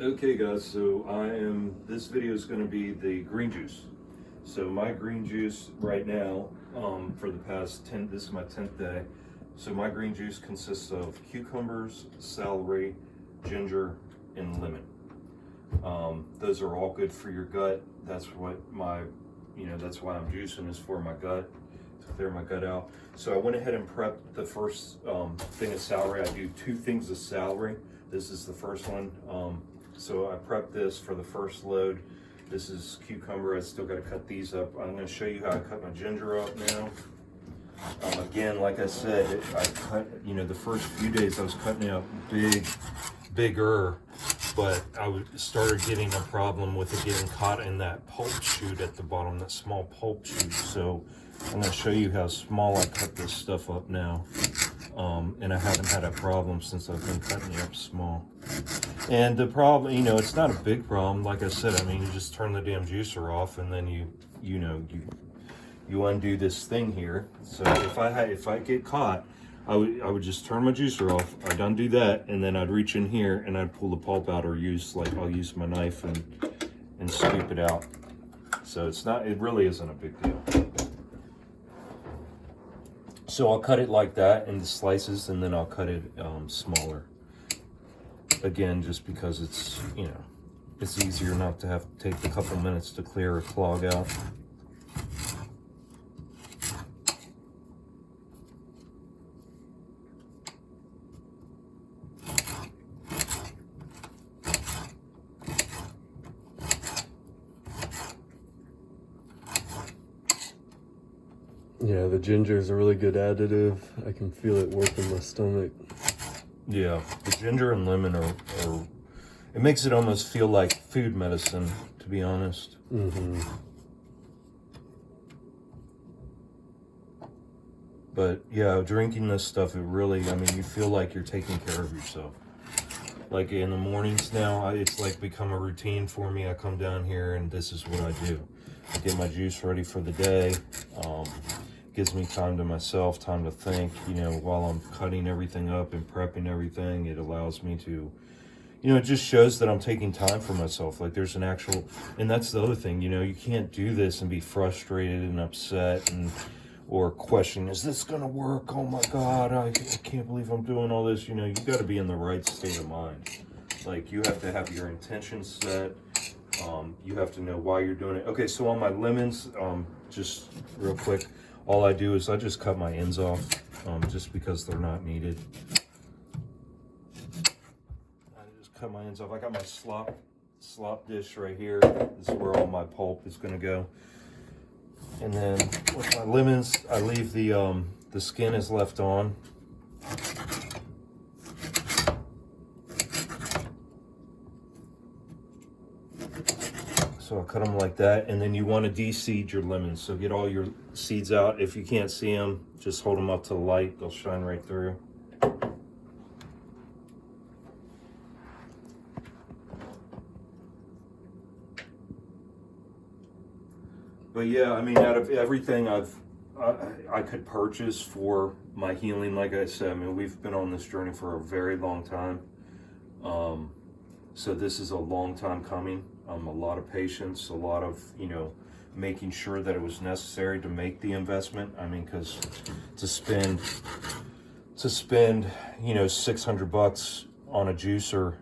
Okay guys, so this video is going to be the green juice. So my green juice right now, for the past this is my 10th day. So my green juice consists of cucumbers, celery, ginger, and lemon. Those are all good for your gut. That's what that's why I'm juicing, is for my gut, to clear my gut out. So I went ahead and prepped the first thing of celery. I do 2 things of celery. This is the first one. So I prepped this for the first load. This is cucumber. I still got to cut these up. I'm going to show you how I cut my ginger up now. Again, like I said, I cut, the first few days I was cutting out bigger, but I started getting a problem with it getting caught in that pulp shoot at the bottom, that small pulp shoot. So I'm going to show you how small I cut this stuff up now. And I haven't had a problem since I've been cutting it up small. And the problem, it's not a big problem. Like I said, you just turn the damn juicer off, and then you undo this thing here. So if I get caught, I would just turn my juicer off. I'd undo that, and then I'd reach in here and I'd pull the pulp out, or I'll use my knife and scoop it out. So it really isn't a big deal. So I'll cut it like that into slices, and then I'll cut it smaller. Again, just because it's easier not to have to take a couple minutes to clear a clog out. Yeah, the ginger is a really good additive. I can feel it work in my stomach. Yeah, the ginger and lemon are it makes it almost feel like food medicine, to be honest. Mm-hmm. But yeah, drinking this stuff, it really, you feel like you're taking care of yourself. Like in the mornings now, it's like become a routine for me. I come down here and this is what I do. I get my juice ready for the day. Gives me time to myself, time to think, while I'm cutting everything up and prepping everything. It allows me to, it just shows that I'm taking time for myself. Like there's an actual, and that's the other thing, you can't do this and be frustrated and upset or question, is this gonna work? Oh my God, I can't believe I'm doing all this. You got to be in the right state of mind. Like you have to have your intentions set. You have to know why you're doing it. Okay, so on my lemons, just real quick, all I do is I just cut my ends off, just because they're not needed. I just cut my ends off. I got my slop dish right here. This is where all my pulp is going to go. And then with my lemons, I leave the skin is left on. So I cut them like that, and then you want to de-seed your lemons. So get all your seeds out. If you can't see them, just hold them up to the light. They'll shine right through. But yeah, out of everything I could purchase for my healing, like I said, we've been on this journey for a very long time. So this is a long time coming. A lot of patience, a lot of, making sure that it was necessary to make the investment. Because to spend, $600 on a juicer,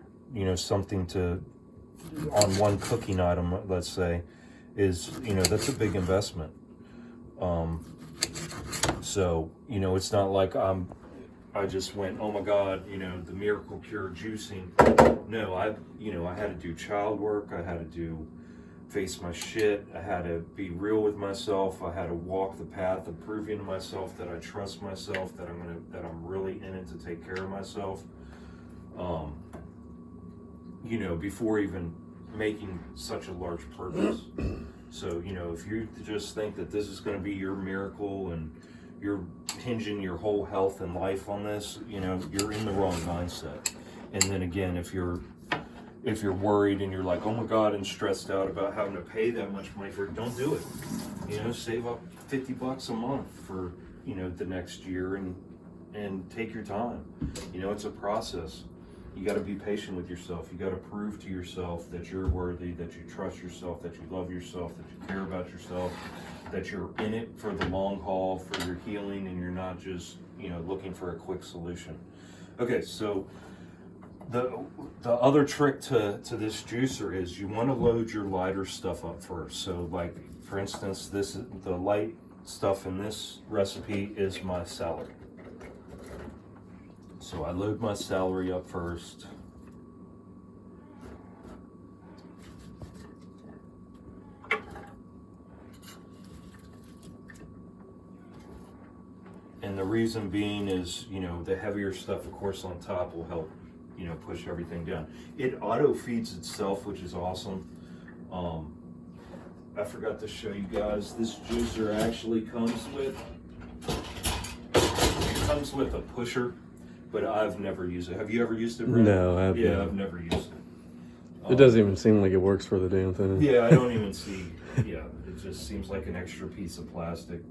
something on one cooking item, let's say, is, that's a big investment. So, it's not like I just went, oh my God, the miracle cure juicing. No, I had to do child work. I had to face my shit. I had to be real with myself. I had to walk the path of proving to myself that I trust myself, that I'm really in it to take care of myself. Before even making such a large purchase. So, if you just think that this is going to be your miracle and you're hinging your whole health and life on this, you're in the wrong mindset. And then again, if you're worried and you're like, oh my God, and stressed out about having to pay that much money for it, don't do it. Save up $50 a month for, the next year and take your time. It's a process. You got to be patient with yourself. You got to prove to yourself that you're worthy, that you trust yourself, that you love yourself, that you care about yourself, that you're in it for the long haul, for your healing, and you're not just, you know, looking for a quick solution. Okay, so the other trick to this juicer is you want to load your lighter stuff up first. So like, for instance, this is the light stuff in this recipe is my celery. So I load my celery up first. And the reason being is, you know, the heavier stuff, of course, on top will help, you know, push everything down. It auto feeds itself, which is awesome. I forgot to show you guys, this juicer actually comes with a pusher, but I've never used it. Have you ever used it, Brad? No, I haven't. Yeah, I've never used it. It doesn't even seem like it works for the damn thing. Yeah, I don't even see. Yeah, it just seems like an extra piece of plastic.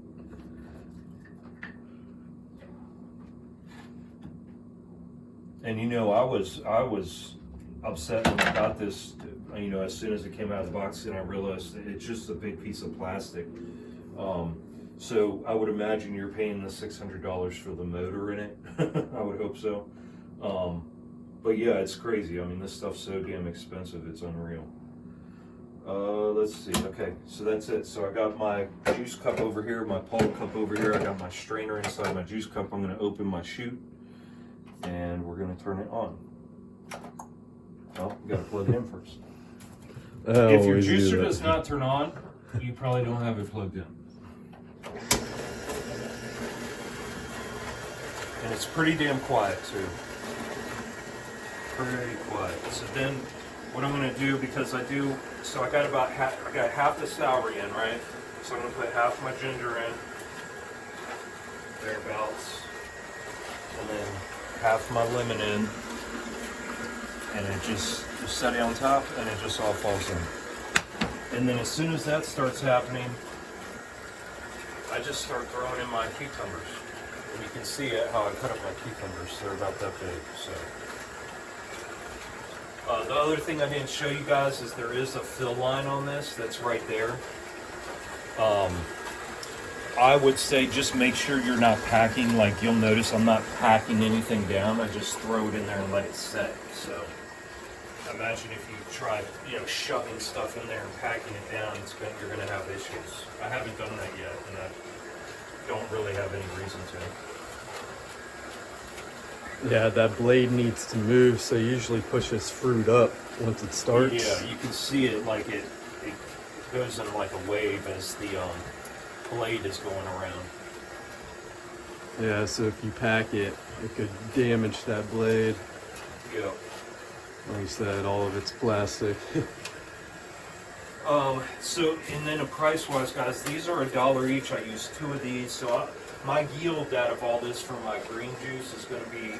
And you know, I was upset when I got this. You know, as soon as it came out of the box, and I realized that it's just a big piece of plastic. So I would imagine you're paying the $600 for the motor in it. I would hope so. But yeah, it's crazy. I mean, this stuff's so damn expensive, it's unreal. Let's see. Okay, so that's it. So I got my juice cup over here, my pulp cup over here. I got my strainer inside my juice cup. I'm going to open my chute, and we're going to turn it on. Well, you got to plug it in first. If your juicer does not turn on, you probably don't have it plugged in. And it's pretty damn quiet too. Pretty quiet. So then what I'm gonna do, because I got about half the celery in, right? So I'm gonna put half my ginger in, thereabouts, and then half my lemon in, and it just set it on top, and it just all falls in. And then as soon as that starts happening, I just start throwing in my cucumbers. And you can see how I cut up my cucumbers. They're about that big. So the other thing I didn't show you guys is there is a fill line on this that's right there. I would say just make sure you're not packing. Like, you'll notice I'm not packing anything down. I just throw it in there and let it set. So imagine if you try, you know, shoving stuff in there and packing it down, you're going to have issues. I haven't done that yet, and I don't really have any reason to. Yeah, that blade needs to move, so it usually pushes fruit up once it starts. Yeah, you can see it like it goes in like a wave as the blade is going around. Yeah, so if you pack it, it could damage that blade. Yeah. Like you said, all of it's plastic. So, and then price-wise, guys, these are $1 each. I use 2 of these. So my yield out of all this from my green juice is going to be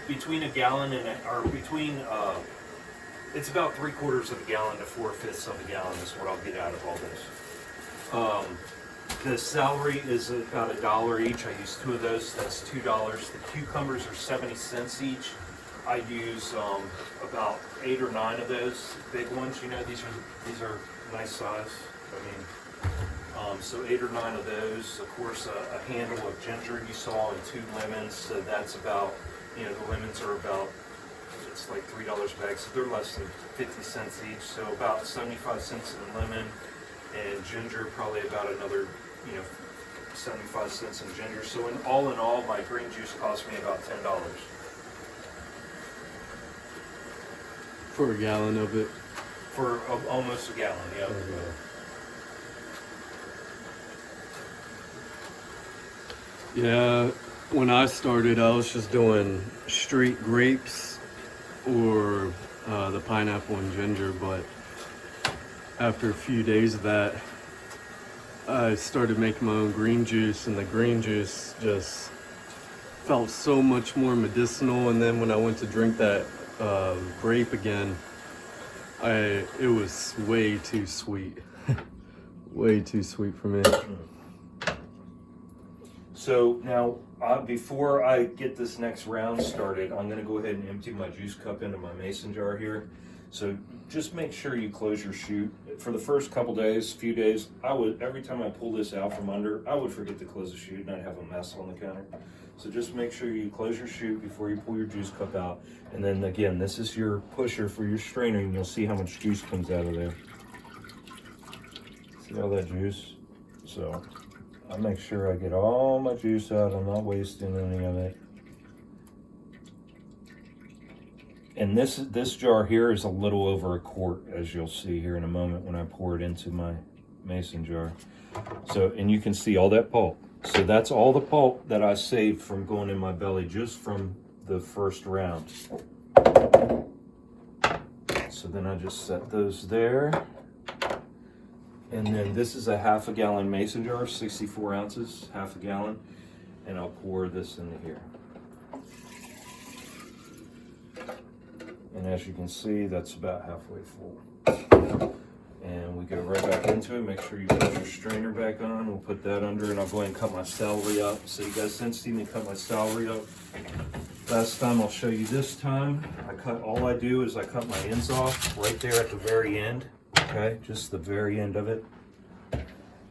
between a gallon it's about 3/4 of a gallon to 4/5 of a gallon is what I'll get out of all this. The celery is about $1 each. I use 2 of those. That's $2. The cucumbers are 70 cents each. I use about 8 or 9 of those big ones. You know, these are nice size. I mean, so 8 or 9 of those. Of course, a handle of ginger you saw, and 2 lemons. So that's about, you know, the lemons are about, it's like $3 a bag. So they're less than 50 cents each. So about 75 cents in lemon, and ginger probably about another, you know, 75 cents in ginger. So in all, my green juice cost me about $10. For a gallon of it. For almost a gallon, yeah. Yeah, when I started, I was just doing straight grapes or the pineapple and ginger, but after a few days of that, I started making my own green juice, and the green juice just felt so much more medicinal. And then when I went to drink that grape again, it was way too sweet. Way too sweet for me. So now, before I get this next round started, I'm gonna go ahead and empty my juice cup into my mason jar here. So just make sure you close your chute. For the first few days, every time I pull this out from under, I would forget to close the chute and I'd have a mess on the counter. So just make sure you close your chute before you pull your juice cup out. And then again, this is your pusher for your strainer, and you'll see how much juice comes out of there. See all that juice? So I make sure I get all my juice out. I'm not wasting any of it. And this jar here is a little over a quart, as you'll see here in a moment when I pour it into my mason jar. So, and you can see all that pulp. So that's all the pulp that I saved from going in my belly just from the first round. So then I just set those there. And then this is a half a gallon mason jar, 64 ounces, half a gallon. And I'll pour this into here. And as you can see, that's about halfway full. And we go right back into it. Make sure you put your strainer back on. We'll put that under, and I'll go ahead and cut my celery up. So you guys didn't see me cut my celery up last time. I'll show you this time. All I do is I cut my ends off right there at the very end. Okay, just the very end of it.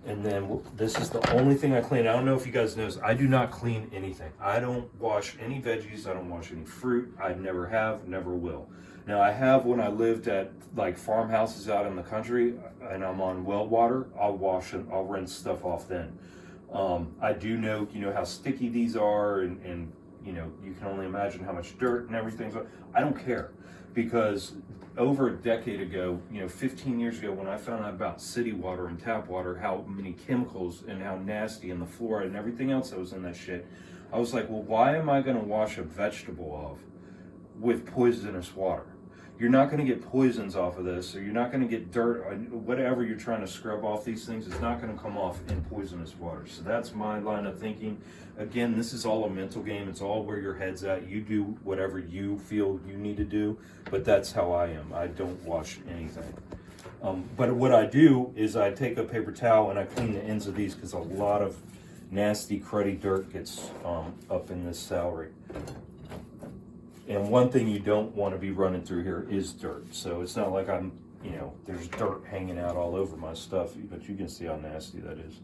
And then this is the only thing I clean. I don't know if you guys notice, I do not clean anything. I don't wash any veggies. I don't wash any fruit. I never have, never will. Now I have when I lived at like farmhouses out in the country and I'm on well water, I'll wash and I'll rinse stuff off then. I do know, how sticky these are and you can only imagine how much dirt and everything. So I don't care, because over a decade ago, 15 years ago, when I found out about city water and tap water, how many chemicals and how nasty and the fluoride and everything else that was in that shit, I was like, well, why am I going to wash a vegetable off with poisonous water? You're not going to get poisons off of this, or you're not going to get dirt, or whatever you're trying to scrub off these things is not going to come off in poisonous water. So that's my line of thinking. Again, this is all a mental game. It's all where your head's at. You do whatever you feel you need to do, but that's how I am. I don't wash anything. But what I do is I take a paper towel and I clean the ends of these, because a lot of nasty, cruddy dirt gets up in this celery. And one thing you don't want to be running through here is dirt. So it's not like I'm, there's dirt hanging out all over my stuff, but you can see how nasty that is.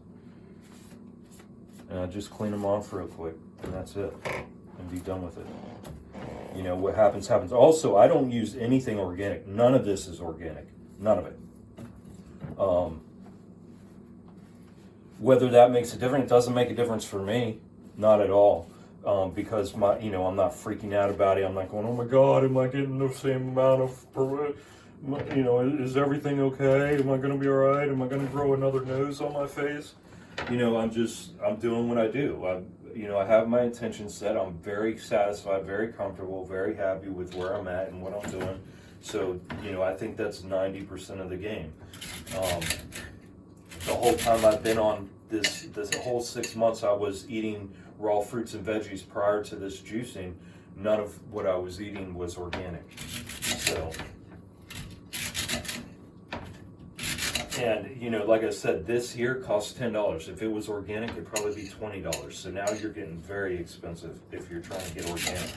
And I just clean them off real quick, and that's it, and be done with it. What happens, happens. Also, I don't use anything organic. None of this is organic. None of it. Whether that makes a difference, it doesn't make a difference for me. Not at all. Because I'm not freaking out about it. I'm not going, oh my God, am I getting the same amount of, is everything okay? Am I going to be all right? Am I going to grow another nose on my face? I'm doing what I do. I have my intentions set. I'm very satisfied, very comfortable, very happy with where I'm at and what I'm doing. So, I think that's 90% of the game. The whole time I've been on this whole 6 months, I was eating raw fruits and veggies prior to this juicing. None of what I was eating was organic. So, and like I said, this here costs $10. If it was organic, it'd probably be $20. So now you're getting very expensive if you're trying to get organic.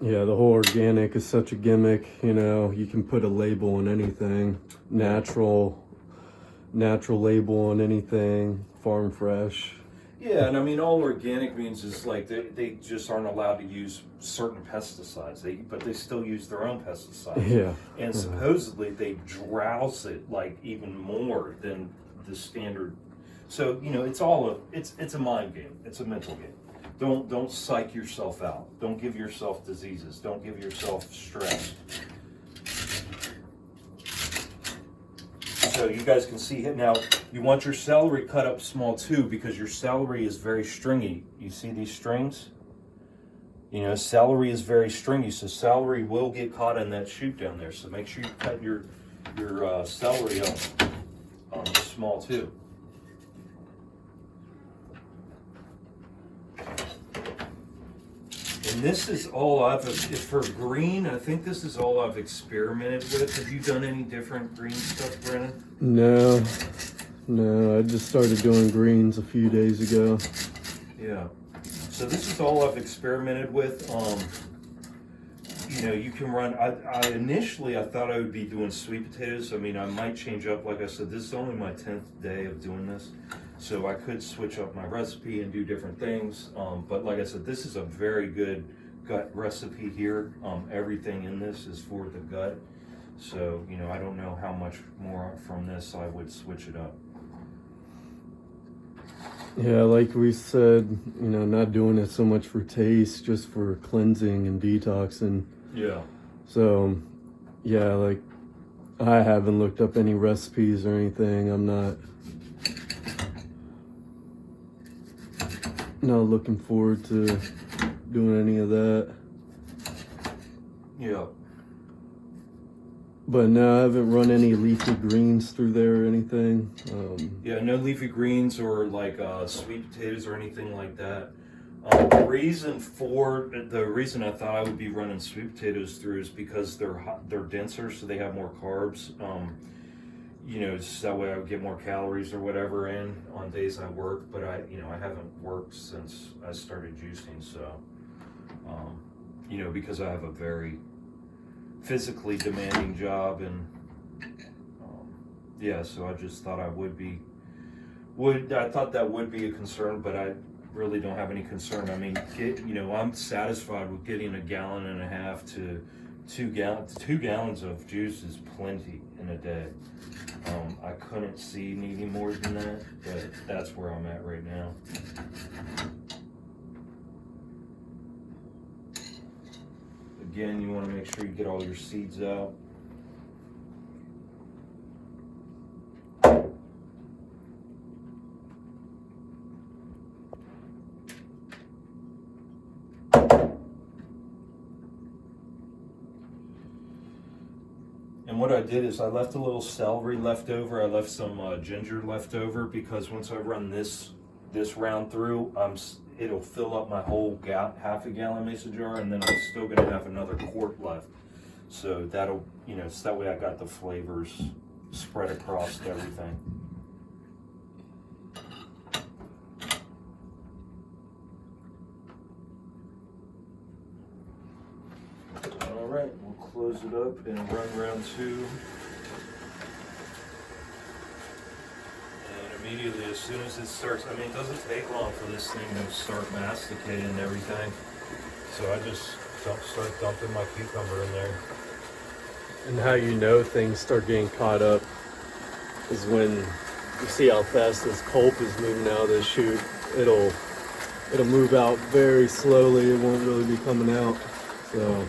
Yeah, the whole organic is such a gimmick. You can put a label on anything, natural label on anything, farm fresh. Yeah, and all organic means is like they just aren't allowed to use certain pesticides, but they still use their own pesticides. Yeah. And supposedly they drowse it like even more than the standard. So, it's a mind game. It's a mental game. Don't psych yourself out. Don't give yourself diseases. Don't give yourself stress. So you guys can see it now. You want your celery cut up small too, because your celery is very stringy. You see these strings? Celery is very stringy, so celery will get caught in that shoot down there. So make sure you cut your celery up small too. And this is all for green, I think this is all I've experimented with. Have you done any different green stuff, Brennan? No. No, I just started doing greens a few days ago. Yeah. So this is all I've experimented with. You know, you can run, initially I thought I would be doing sweet potatoes. I mean, I might change up, like I said, this is only my 10th day of doing this. So I could switch up my recipe and do different things. But like I said, this is a very good gut recipe here. Everything in this is for the gut. So, you know, I don't know how much more from this I would switch it up. Yeah, like we said, you know, not doing it so much for taste, just for cleansing and detoxing. Yeah. So, yeah, like I haven't looked up any recipes or anything. I'm not looking forward to doing any of that. Yeah. But no, I haven't run any leafy greens through there or anything. Yeah, no leafy greens or like sweet potatoes or anything like that. The reason I thought I would be running sweet potatoes through is because they're denser, so they have more carbs. You know, so that way I would get more calories or whatever in on days I work. But I haven't worked since I started juicing, so you know, because I have a very physically demanding job, and yeah, so I just thought I thought that would be a concern, but I really don't have any concern. I mean, I'm satisfied with getting 1.5 gallons to 2 gallons of juice is plenty in a day. I couldn't see needing more than that, but that's where I'm at right now. Again, you want to make sure you get all your seeds out. And what I did is I left a little celery left over. I left some ginger left over, because once I run this round through, it'll fill up my whole half a gallon mason jar, and then I'm still gonna have another quart left. So that'll, so that way I got the flavors spread across everything. All right, we'll close it up and run round 2. Immediately, as soon as it starts, I mean, it doesn't take long for this thing to start masticating and everything. So I just start dumping my cucumber in there. And how you know things start getting caught up is when you see how fast this pulp is moving out of the chute. It'll move out very slowly. It won't really be coming out. So.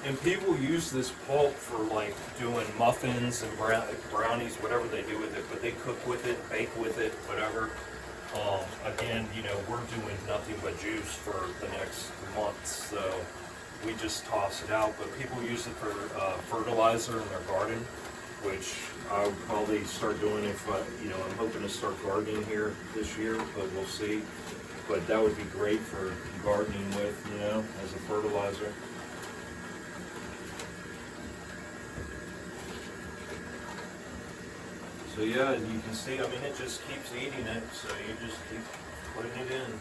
And people use this pulp for like doing muffins and brownies, whatever they do with it, but they cook with it, bake with it, whatever. Again, we're doing nothing but juice for the next month, so we just toss it out. But people use it for fertilizer in their garden, which I'll probably start doing if I'm hoping to start gardening here this year, but we'll see. But that would be great for gardening with, as a fertilizer. So yeah, you can see, I mean, it just keeps eating it, so you just keep putting it in.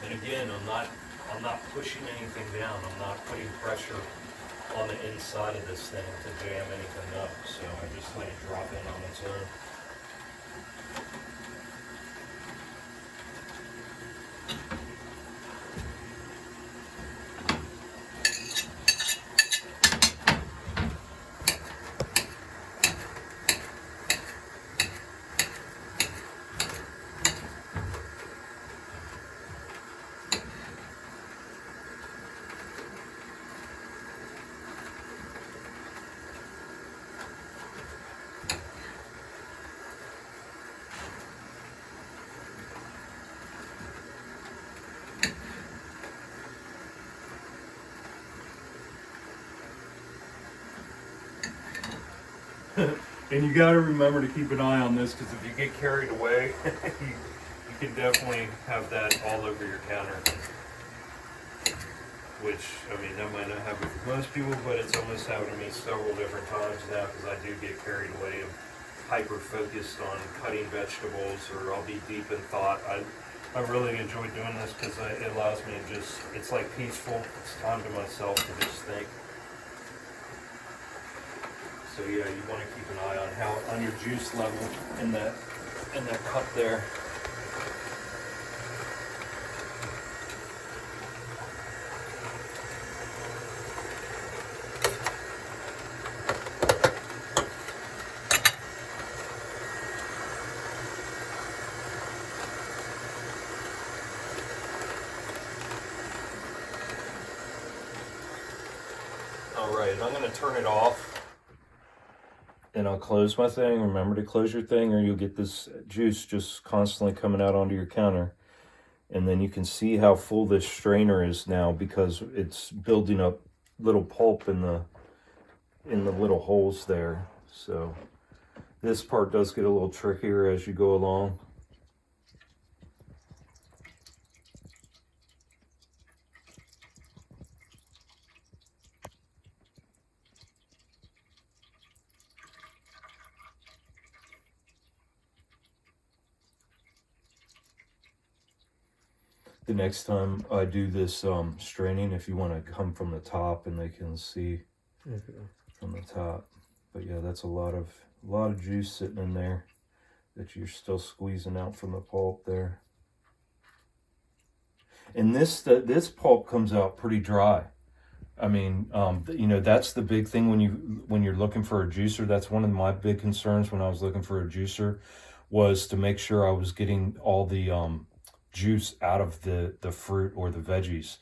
And again, I'm not pushing anything down. I'm not putting pressure on the inside of this thing to jam anything up. So I just let it drop in on its own. And you got to remember to keep an eye on this, because if you get carried away, you can definitely have that all over your counter. Which, I mean, that might not happen for most people, but it's almost happened to me several different times now, because I do get carried away and hyper-focused on cutting vegetables, or I'll be deep in thought. I really enjoy doing this because it allows me to just, it's like peaceful. It's time to myself to just think. So yeah, you want to keep an eye on on your juice level in that cup there. All right, I'm going to turn it off. And I'll close my thing. Remember to close your thing, or you'll get this juice just constantly coming out onto your counter. And then you can see how full this strainer is now, because it's building up little pulp in the little holes there. So this part does get a little trickier as you go along. The next time I do this straining, if you want to come from the top and they can see from the top. But yeah, that's a lot of juice sitting in there that you're still squeezing out from the pulp there. And this pulp comes out pretty dry. I mean, you know, that's the big thing when you're looking for a juicer. That's one of my big concerns when I was looking for a juicer, was to make sure I was getting all the juice out of the fruit or the veggies.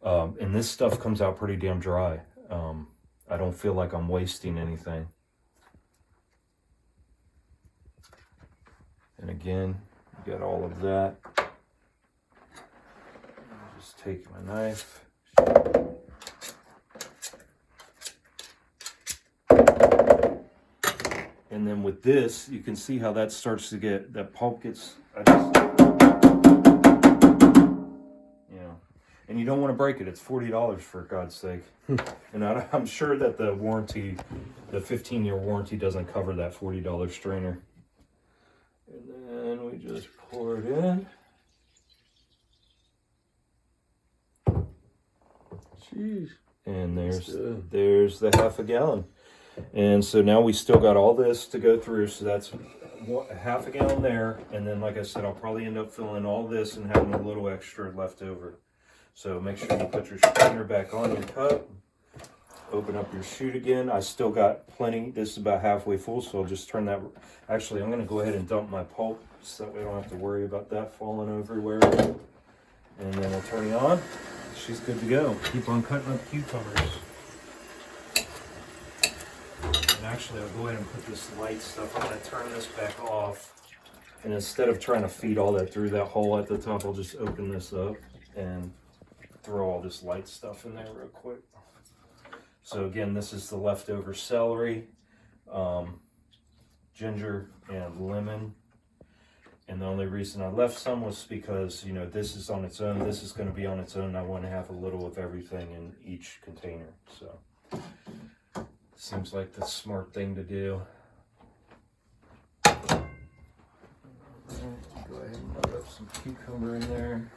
And this stuff comes out pretty damn dry. I don't feel like I'm wasting anything. And again, you got all of that. I'll just take my knife. And then with this, you can see how that starts to get, that pulp gets, and you don't want to break it. It's $40 for God's sake. And I'm sure that the warranty, the 15-year warranty, doesn't cover that $40 strainer. And then we just pour it in. Jeez. And there's the half a gallon. And so now we still got all this to go through. So that's half a gallon there. And then, like I said, I'll probably end up filling all this and having a little extra left over. So make sure you put your strainer back on your cup. Open up your chute again. I still got plenty. This is about halfway full, so I'll just turn that. Actually, I'm going to go ahead and dump my pulp, so that way I don't have to worry about that falling everywhere. And then we'll turn it on. She's good to go. Keep on cutting up cucumbers. And actually, I'll go ahead and put this light stuff. I'm going to turn this back off. And instead of trying to feed all that through that hole at the top, I'll just open this up and throw all this light stuff in there real quick. So again, this is the leftover celery, ginger, and lemon. And the only reason I left some was because, you know, this is on its own. This is going to be on its own. I want to have a little of everything in each container. So seems like the smart thing to do. Go ahead and put up some cucumber in there.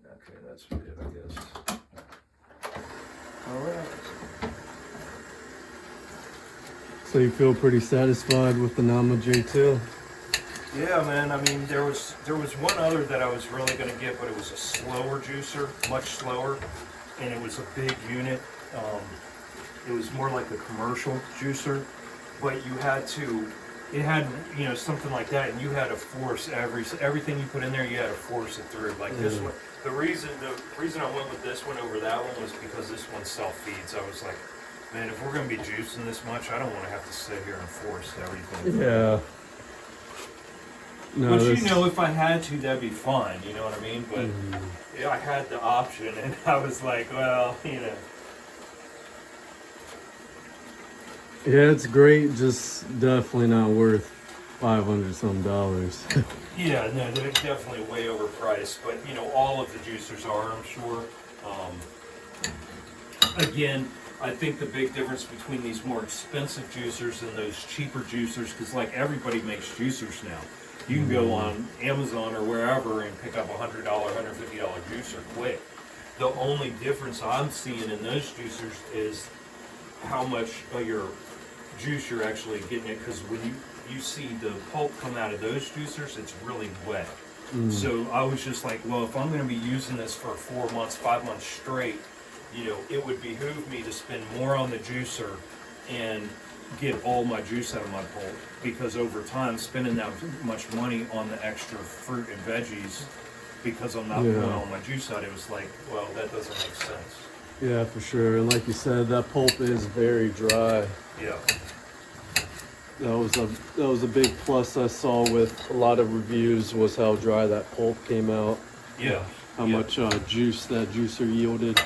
Okay, that's good, I guess. All right. So you feel pretty satisfied with the Nama J2? Yeah, man. I mean, there was one other that I was really going to get, but it was a slower juicer, much slower, and it was a big unit. It was more like a commercial juicer, but you had to. It had, you know, something like that, and you had to force everything you put in there. You had to force it through, like this one. The reason I went with this one over that one was because this one self-feeds. I was like, man, if we're going to be juicing this much, I don't want to have to sit here and force everything. Yeah. No, Which, you know, if I had to, that'd be fine, you know what I mean? But yeah, I had the option, and I was like, well, you know. Yeah, it's great. Just definitely not worth $500 some. Yeah, no, they're definitely way overpriced, but you know, all of the juicers are, I'm sure. Again, I think the big difference between these more expensive juicers and those cheaper juicers, because like everybody makes juicers now. You can go on Amazon or wherever and pick up $100, $150 juicer quick. The only difference I'm seeing in those juicers is how much of your juice you're actually getting it, because when you see the pulp come out of those juicers, it's really wet. So I was just like, well, if I'm going to be using this for 4 months, 5 months straight, you know, it would behoove me to spend more on the juicer and get all my juice out of my pulp, because over time, spending that much money on the extra fruit and veggies, because I'm not pulling all my juice out, it was like, well, that doesn't make sense. Yeah, for sure. And like you said, that pulp is very dry. Yeah. That was a big plus I saw with a lot of reviews, was how dry that pulp came out. Yeah. How much juice that juicer yielded.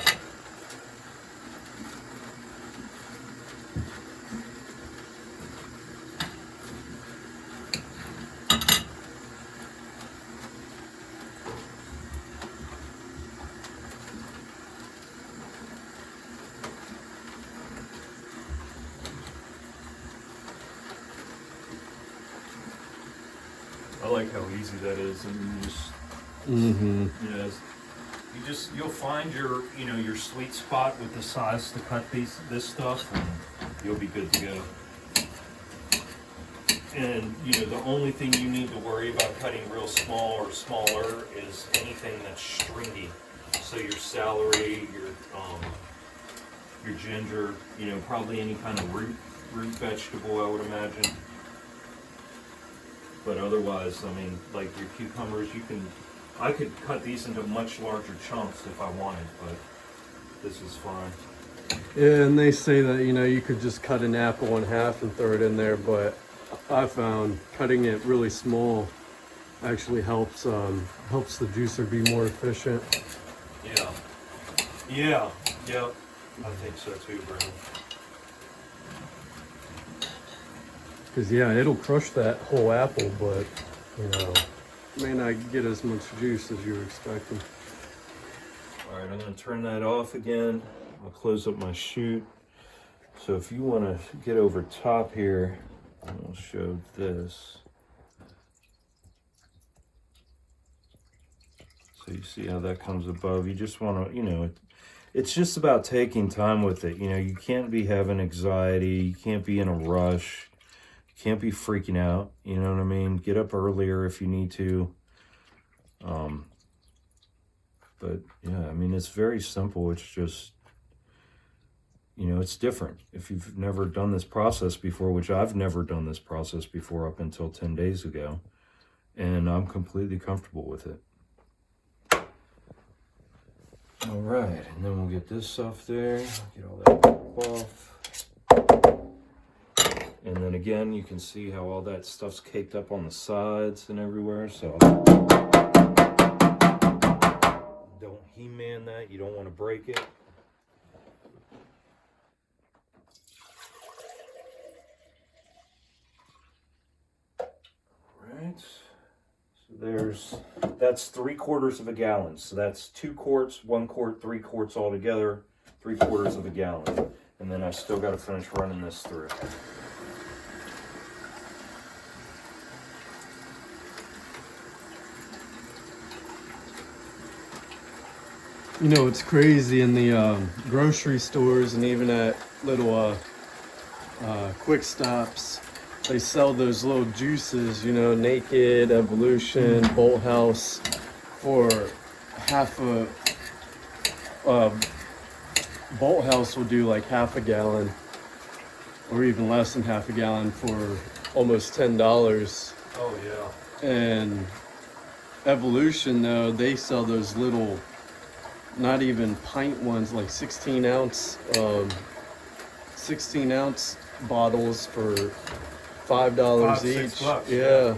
I like how easy that is, and you just, you know, you'll find your, you know, your sweet spot with the size to cut this stuff, and you'll be good to go. And you know, the only thing you need to worry about cutting real small or smaller is anything that's stringy. So your celery, your ginger, you know, probably any kind of root vegetable, I would imagine. But otherwise, I mean, like your cucumbers, I could cut these into much larger chunks if I wanted, but this is fine. Yeah, and they say that, you know, you could just cut an apple in half and throw it in there, but I found cutting it really small actually helps the juicer be more efficient. Yeah. Yeah. Yep. I think so too, Brandon. Because, yeah, it'll crush that whole apple, but, you know, may not get as much juice as you were expecting. All right, I'm going to turn that off again. I'll close up my chute. So if you want to get over top here, I'll show this. So you see how that comes above. You just want to, you know, it's just about taking time with it. You know, you can't be having anxiety. You can't be in a rush. Can't be freaking out, you know what I mean? Get up earlier if you need to. But yeah, I mean, it's very simple. It's just, you know, it's different. If you've never done this process before, which I've never done this process before up until 10 days ago, and I'm completely comfortable with it. All right, and then we'll get this off there, get all that off. And then again, you can see how all that stuff's caked up on the sides and everywhere. So don't He-Man that. You don't want to break it. All right. So that's 3/4 of a gallon. So that's 2 quarts, 1 quart, 3 quarts all together, 3/4 of a gallon. And then I still got to finish running this through. You know, it's crazy in the grocery stores and even at little quick stops, they sell those little juices, you know, Naked, Evolution, Bolt House, for half a Bolt House will do like half a gallon or even less than half a gallon for almost $10. Oh yeah. And Evolution, though, they sell those little, not even pint ones, like 16 ounce bottles for $5 each. $6, yeah.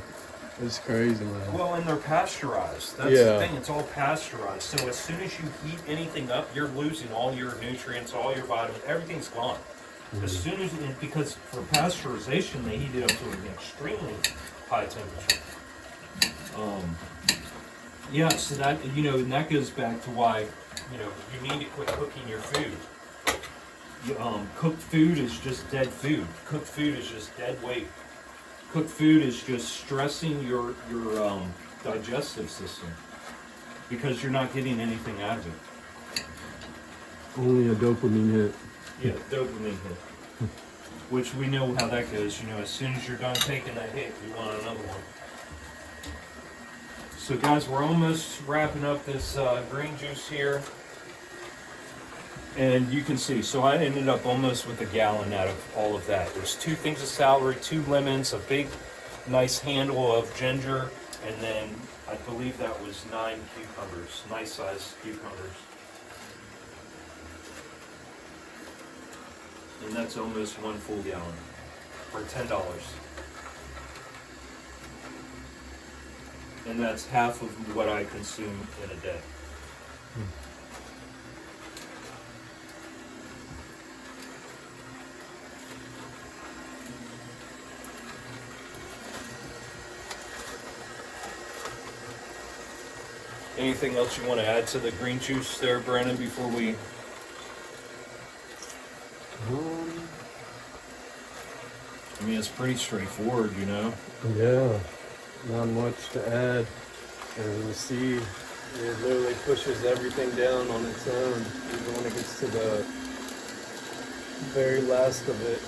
It's crazy, man. Well, and they're pasteurized. That's the thing. It's all pasteurized. So as soon as you heat anything up, you're losing all your nutrients, all your vitamins. Everything's gone. As soon as, because for pasteurization, they heat it up to an extremely high temperature. Yeah, so that, and that goes back to why, you need to quit cooking your food. Cooked food is just dead food. Cooked food is just dead weight. Cooked food is just stressing your digestive system because you're not getting anything out of it. Only a dopamine hit. Yeah, dopamine hit. Which we know how that goes. As soon as you're done taking that hit, you want another one. So guys, we're almost wrapping up this green juice here. And you can see, so I ended up almost with a gallon out of all of that. There's 2 things of celery, 2 lemons, a big, nice handle of ginger, and then I believe that was 9 cucumbers, nice sized cucumbers. And that's almost 1 full gallon for $10. And that's half of what I consume in a day. Anything else you want to add to the green juice there, Brandon, before we... I mean, it's pretty straightforward, Yeah, not much to add. And you see, it literally pushes everything down on its own, even when it gets to the very last of it.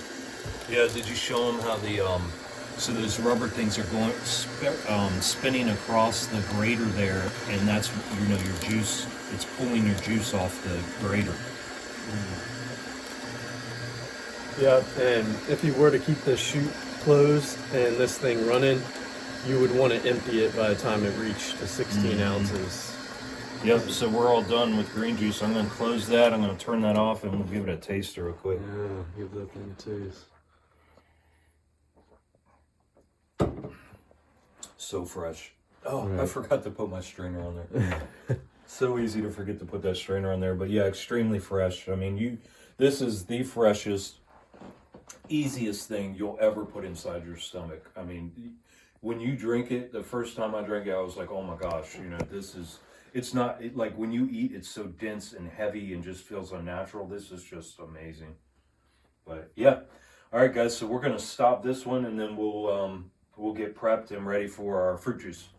Yeah, did you show them how the, so those rubber things are going, spinning across the grater there, and that's, your juice, it's pulling your juice off the grater. Yeah, and if you were to keep the chute closed and this thing running, you would want to empty it by the time it reached the 16 ounces. Yep, so we're all done with green juice. I'm going to close that, I'm going to turn that off, and we'll give it a taste real quick. Yeah, give that thing a taste. So fresh. Oh, Right. I forgot to put my strainer on there. So easy to forget to put that strainer on there, but yeah, extremely fresh. I mean, this is the freshest, easiest thing you'll ever put inside your stomach. I mean, when you drink it, the first time I drank it, I was like, oh my gosh, it's not, like when you eat, it's so dense and heavy and just feels unnatural. This is just amazing. But yeah. All right, guys, so we're going to stop this one, and then we'll get prepped and ready for our fruit juice.